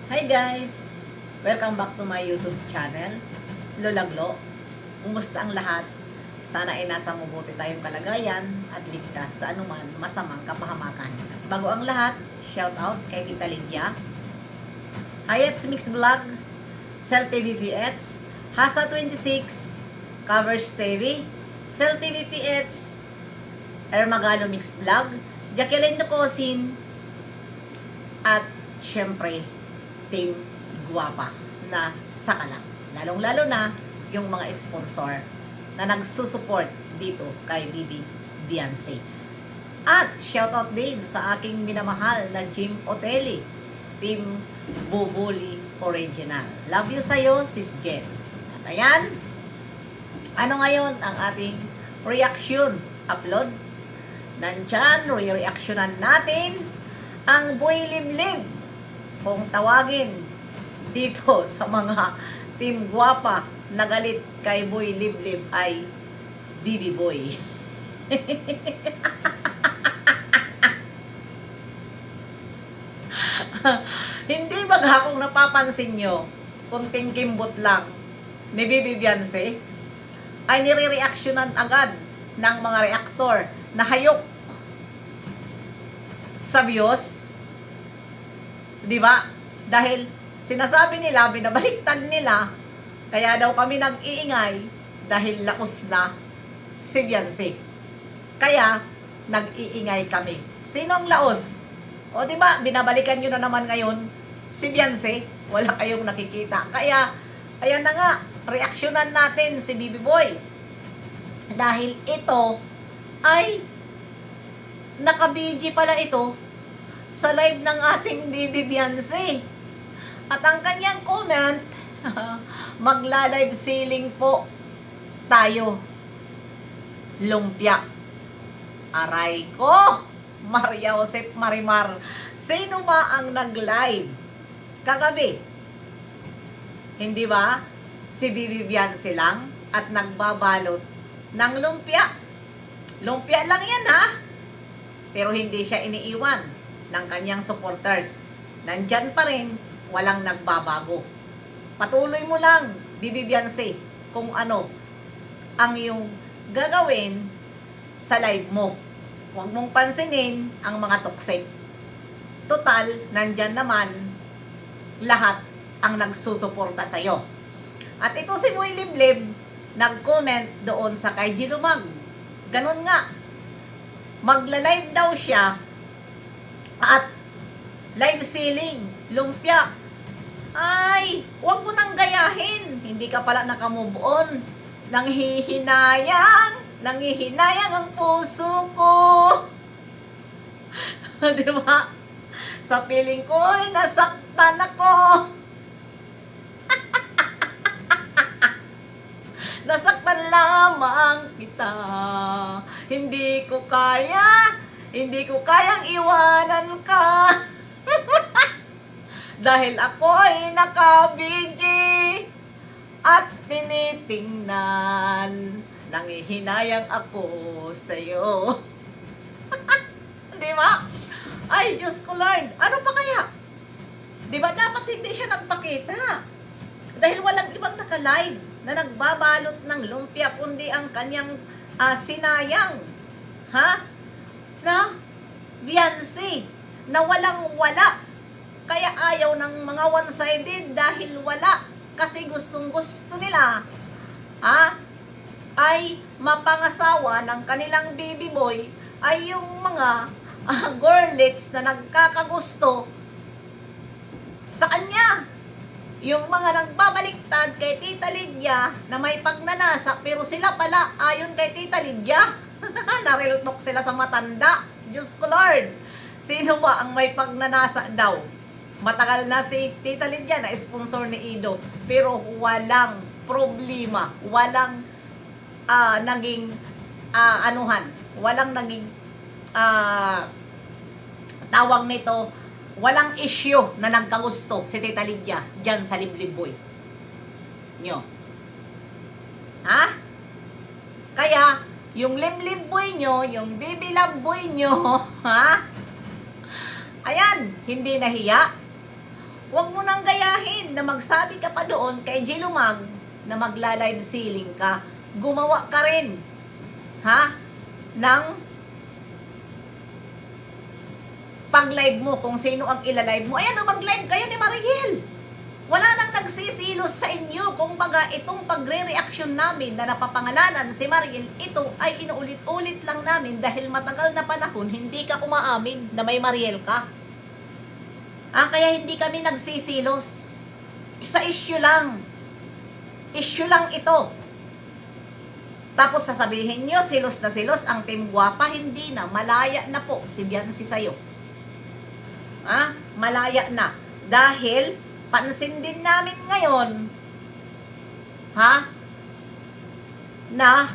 Hi guys! Welcome back to my YouTube channel, Lolaglo. Kumusta ang lahat? Sana ay nasa mabuti tayong kalagayan at ligtas sa anuman masamang kapahamakan. Bago ang lahat, shout out kay Tita Lydia, Hayats Mix Vlog, Cell TV PH, Hasa 26, Covers TV, Cell TV PH, Ermagano Mix Vlog, Jacqueline Ducosin, at syempre, Team Guwapa na sakalang. Lalong-lalo na yung mga sponsor na nagsusupport dito kay Bibi Beyonce. At shoutout din sa aking minamahal na Jim Otelli, Team Bubuli Original. Love you sa'yo, Sis Jen. At ayan, ano ngayon ang ating reaction upload? Nandyan, re-reactionan natin ang Boy Limlim. Kung tawagin dito sa mga Team Guwapa na galit kay Boy Limlim ay Bibi Boy. Hindi ba kung napapansin nyo, kunting kimbot lang ni Bibi Beyonce ay nire-reactionan agad ng mga reaktor na hayok sa views? Di ba? Dahil sinasabi nila, binabaliktad nila, kaya daw kami nag-iingay dahil laos na si Beyonce. Kaya nag-iingay kami. Sinong laos? O di ba, binabalikan nyo na naman ngayon si Beyonce, wala kayong nakikita. Kaya, ayan na nga, reaksyonan natin si Bibi Boy. Dahil ito ay naka-BG pala ito sa live ng ating Bibi Beyonce. At ang kanyang comment, magla-live ceiling po tayo. Lumpia. Aray ko! Maria Josep Marimar. Sino ba ang nag-live kagabi? Hindi ba? Si Bibi Beyonce lang at nagbabalot ng lumpia. Lumpia lang yan ha. Pero hindi siya iniiwan ng kanyang supporters. Nandyan pa rin, walang nagbabago. Patuloy mo lang, Bibi Beyonce, kung ano ang iyong gagawin sa live mo. Huwag mong pansinin ang mga toxic. Total, nandyan naman lahat ang nagsusuporta sa'yo. At ito si Boy Limlim, nag-comment doon sa kay Ginumag. Ganun nga, magla-live daw siya at live ceiling, lumpia. Ay, huwag mo nang gayahin. Hindi ka pala nakamove on. Nanghihinayang ang puso ko. Di ba? Sa piling ko'y nasaktan ako. Nasaktan lamang kita. Hindi ko kayang iwanan ka. Dahil ako ay naka-BG at tinitingnan. Nanghihinayang ako sa'yo. Di ba? Ay, Diyos ko Lord, ano pa kaya? Di ba dapat hindi siya nagpakita? Dahil walang ibang naka-live na nagbabalot ng lumpia kundi ang kanyang sinayang. Ha? Na Beyonce na walang-wala. Kaya ayaw ng mga one-sided dahil wala. Kasi gustong-gusto nila ay mapangasawa ng kanilang baby boy ay yung mga girlets na nagkakagusto sa kanya. Yung mga nagbabaliktad kay Tita Lydia na may pagnanasa pero sila pala ayon kay Tita Lydia nariltok sila sa matanda. Diyos ko Lord, sino ba ang may pagnanasa daw? Matagal na si Tita Lydia na sponsor ni Ido pero walang problema, walang naging walang naging tawag nito, walang issue na nagkagusto si Tita Lydia dyan sa Limlim Boy nyo. Ha? Kaya yung Limlim Boy nyo, yung Bibi Love Boy nyo, ha? Ayan, hindi nahiya. Huwag mo nang gayahin na magsabi ka pa doon kay Gilumag na magla-live ceiling ka. Gumawa ka rin, ha? Ng pag-live mo kung sino ang ila-live mo. Ayan, mag-live kayo ni Mariel. Wala nang nagsisilos sa inyo. Kung baga, itong pagre-reaction namin na napapangalanan si Mariel, ito ay inuulit-ulit lang namin dahil matagal na panahon hindi ka umaamin na may Mariel ka. Kaya hindi kami nagsisilos. Sa issue lang. Issue lang ito. Tapos sasabihin nyo, silos na silos ang Team Guwapa, hindi na. Malaya na po si Biancy sa'yo. Malaya na. Dahil, pansin din namin ngayon, na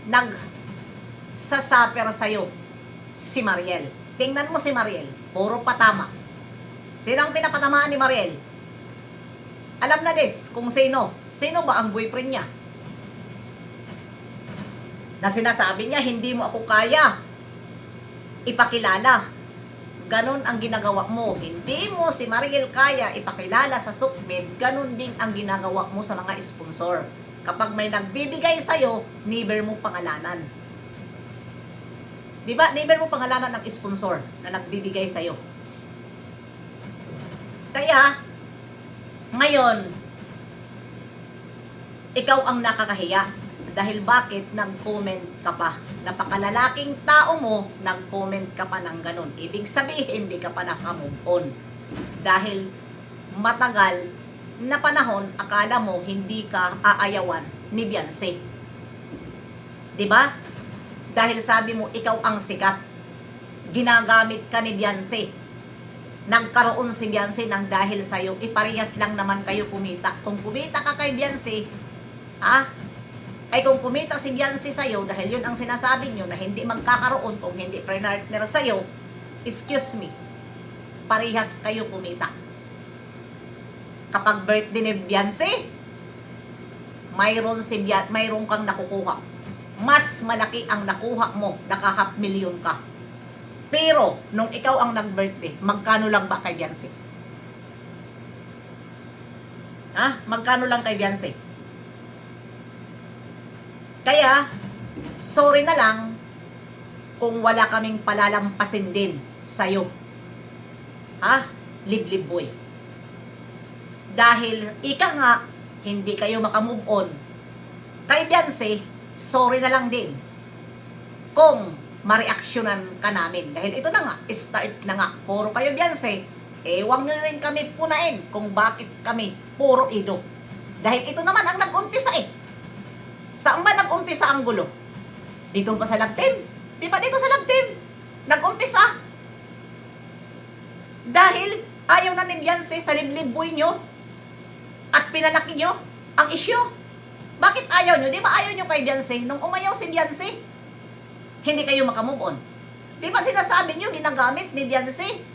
nagsasaper sa'yo si Mariel. Tingnan mo si Mariel, puro patama. Sino ang pinapatamaan ni Mariel? Alam na des kung sino. Sino ba ang boyfriend niya? Na sinasabi niya, hindi mo ako kaya ipakilala. Ganon ang ginagawa mo. Hindi mo si Mariel kaya ipakilala sa Sukmed, ganon din ang ginagawa mo sa mga sponsor. Kapag may nagbibigay sa'yo, never mo pangalanan. Diba? Never mo pangalanan ng sponsor na nagbibigay sa'yo. Kaya, ngayon, ikaw ang nakakahiya. Dahil bakit nag-comment ka pa? Napakalalaking tao mo, nag-comment ka pa ng ganun. Ibig sabihin, hindi ka pa nakamove on. Dahil matagal na panahon, akala mo hindi ka aayawan ni Biancy. Diba? Dahil sabi mo, ikaw ang sikat. Ginagamit ka ni Biancy. Nagkaroon si Biancy ng dahil sa'yo. Iparehas lang naman kayo kumita. Kung kumita ka kay Biancy, ay kung kumita si Biancy sa'yo, dahil yun ang sinasabi nyo na hindi magkakaroon kung hindi pre-partner sa'yo, excuse me, parehas kayo kumita. Kapag birthday ni Biancy, mayroon kang nakukuha. Mas malaki ang nakuha mo, naka 500,000 ka. Pero, nung ikaw ang nag-birthday, magkano lang ba kay Biancy? Magkano lang kay Biancy? Kaya, sorry na lang kung wala kaming palalampasin din sa'yo. Liblib boy. Dahil ika nga, hindi kayo makamove on. Kay Biancy, sorry na lang din kung mareaksyonan ka namin. Dahil ito na nga, start na nga. Puro kayo Biancy, huwag nyo rin kami punain kung bakit kami puro ido. Dahil ito naman ang nag-umpisa Saan ba nag-umpisa ang gulo? Dito pa sa Lagtim? Di ba dito sa Lagtim? Nag-umpisa. Dahil ayaw na ni Biancy sa liblib boy nyo at pinalaki nyo ang issue. Bakit ayaw nyo? Di ba ayaw nyo kay Biancy? Nung umayaw si Biancy, hindi kayo makamove on. Di ba sinasabi nyo, ginagamit ni Biancy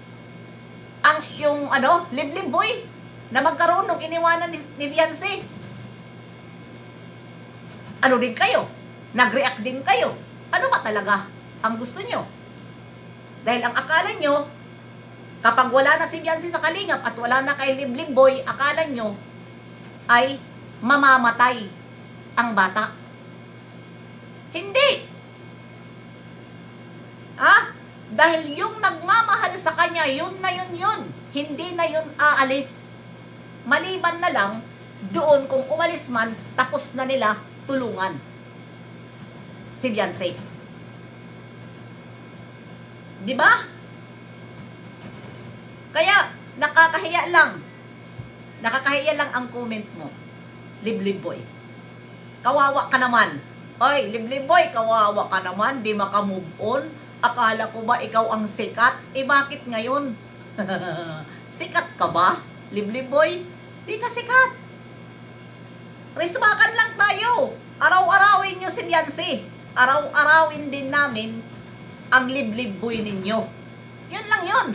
yung liblib boy na magkaroon nung iniwanan ni Biancy? Ano din kayo? Nag-react din kayo. Ano ba talaga ang gusto nyo? Dahil ang akala nyo, kapag wala na si Biancy sa Kalingap at wala na kay Liblib Boy, akala nyo ay mamamatay ang bata. Hindi. Dahil yung nagmamahal sa kanya, yun na yun. Hindi na yun aalis. Maliban na lang, doon kung umalis man, tapos na nila tulungan si Biancy. Di ba? Kaya, nakakahiya lang. Nakakahiya lang ang comment mo. Liblib boy. Kawawa ka naman. Oy, liblib boy, kawawa ka naman. Di makamove on. Akala ko ba ikaw ang sikat? Bakit ngayon? Sikat ka ba? Liblib boy? Di ka sikat. Risbakan lang tayo. Araw-arawin nyo si Biancy. Araw-arawin din namin ang liblib boy ninyo. Yun lang yun.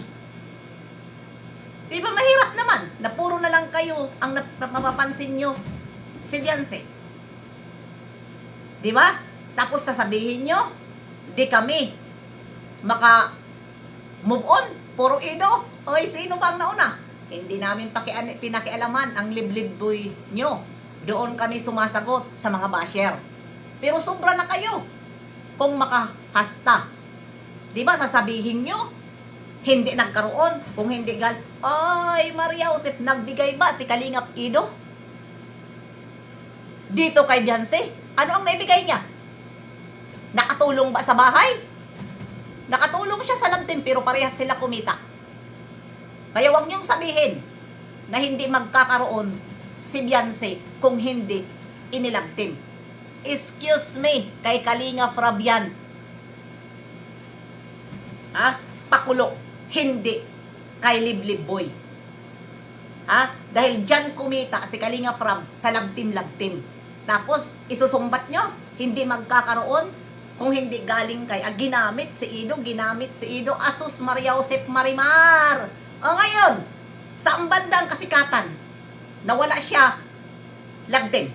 Di ba mahirap naman na puro na lang kayo ang mapapansin nyo si Biancy? Di ba? Tapos sasabihin nyo, di kami maka move on. Puro ido. Oy, sino ba ang nauna? Hindi namin pinakialaman ang liblib boy nyo. Doon kami sumasagot sa mga basher. Pero sobra na kayo kung makahasta. Di ba sasabihin nyo, hindi nagkaroon, kung hindi ay Maria Josep, nagbigay ba si Kalingap Ido? Dito kay Beyonce, ano ang naibigay niya? Nakatulong ba sa bahay? Nakatulong siya sa love team pero parehas sila kumita. Kaya wag niyong sabihin na hindi magkakaroon si Beyonce kung hindi inilove team. Excuse me, kay Kalinga Fabian. Pakulo, hindi kay Liblib Boy. Dahil dyan kumita si Kalinga Frab sa love team. Tapos, isusumbat nyo, hindi magkakaroon kung hindi galing kay, ginamit si Ido, Asus Maria Josep Marimar. O ngayon, sa bandang kasikatan, nawala siya, love team.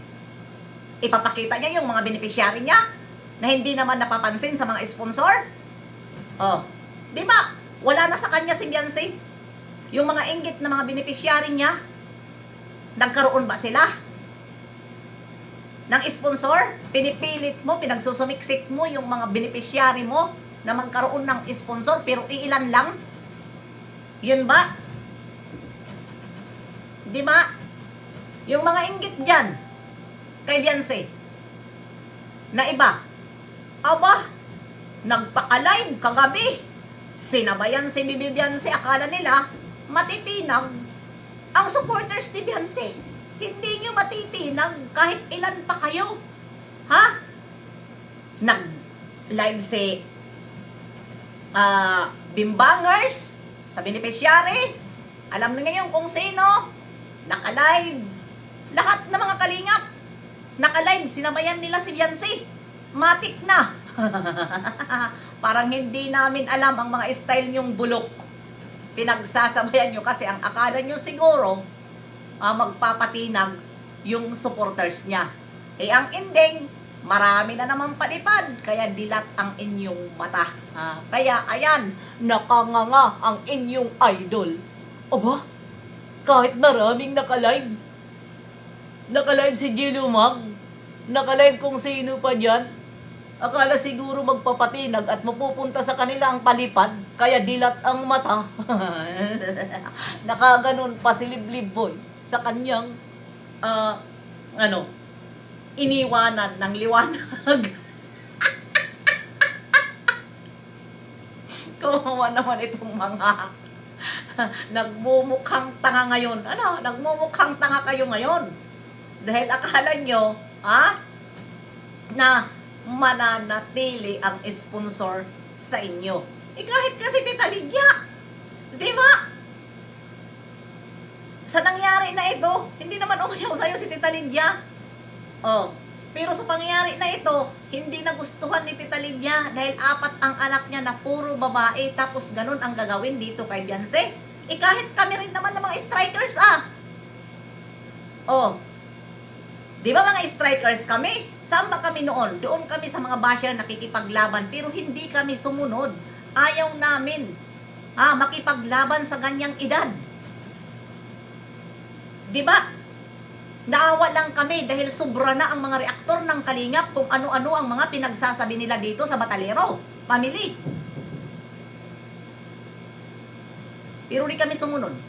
Ipapakita niya yung mga beneficiary niya na hindi naman napapansin sa mga sponsor. Di ba? Wala na sa kanya si Beyonce. Yung mga inggit na mga beneficiary niya, nagkaroon ba sila ng sponsor? Pinipilit mo, pinagsusumiksik mo yung mga beneficiary mo na magkaroon ng sponsor, pero iilan lang. Yun ba? Di ba? Yung mga inggit dyan, kay Beyonce, na iba, nagpaka-live kagabi, sinabayan si Bibi Beyonce, akala nila, matitinag ang supporters ni Beyonce. Hindi nyo matitinag kahit ilan pa kayo. Nag-live si Bimbangers sa beneficiary. Alam na ngayon kung sino. Naka-live. Lahat ng mga kalingap. Naka-live. Sinabayan nila si Beyonce. Matik na. Parang hindi namin alam ang mga style nyong bulok. Pinagsasabayan nyo kasi ang akala nyo siguro magpapatinag yung supporters niya. Ang ending, marami na naman palipad, kaya dilat ang inyong mata. Kaya ayan, nakanganga ang inyong idol. Kahit maraming nakalive. Nakalive si Gilumag. Nakalive kung sino pa dyan. Akala siguro magpapatinag at mapupunta sa kanila ang palipad, kaya dilat ang mata. Nakaganon pa si Liblib Boy sa kanyang iniwanan ng liwanag. Kawawa naman itong mga nagmumukhang tanga ngayon. Nagmumukhang tanga kayo ngayon. Dahil akala nyo, na mananatili ang sponsor sa inyo. Kahit kasi Tita Lydia, di ba? Sa nangyari na ito, hindi naman umayaw sa'yo si Tita Lydia. Pero sa pangyari na ito, hindi nagustuhan ni Tita Lydia dahil 4 ang anak niya na puro babae, tapos ganun ang gagawin dito kay Beyonce. Kahit kami rin naman ng mga strikers, di ba mga strikers kami? Saan ba kami noon? Doon kami sa mga basher nakikipaglaban, pero hindi kami sumunod. Ayaw namin makipaglaban sa ganyang edad. Di ba? Naawa lang kami dahil sobra na ang mga reaktor ng Kalingap kung ano-ano ang mga pinagsasabi nila dito sa Batalero family. Pero di kami sumunod.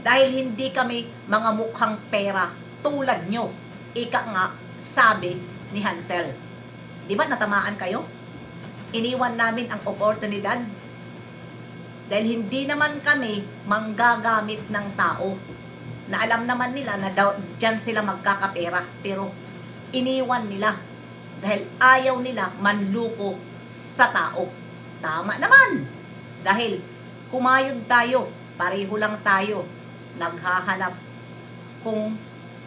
Dahil hindi kami mga mukhang pera tulad nyo. Ika nga, sabi ni Hansel. Di ba natamaan kayo? Iniwan namin ang oportunidad. Dahil hindi naman kami manggagamit ng tao. Na alam naman nila na dyan sila magkakapera. Pero iniwan nila. Dahil ayaw nila manluko sa tao. Tama naman. Dahil kumayod tayo. Pareho lang tayo naghahanap kung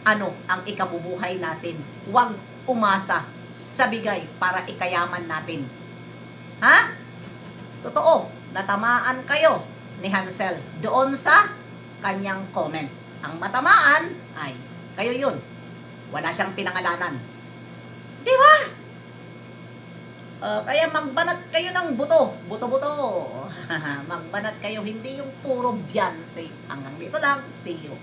ano ang ikabubuhay natin. Huwag umasa sa bigay para ikayaman natin. Totoo, natamaan kayo ni Hansel doon sa kanyang comment. Ang matamaan ay kayo yun. Wala siyang pinangalanan. Di ba? Kaya magbanat kayo ng buto. Buto-buto. Magbanat kayo, hindi yung puro Beyonce. Hanggang dito lang. See you.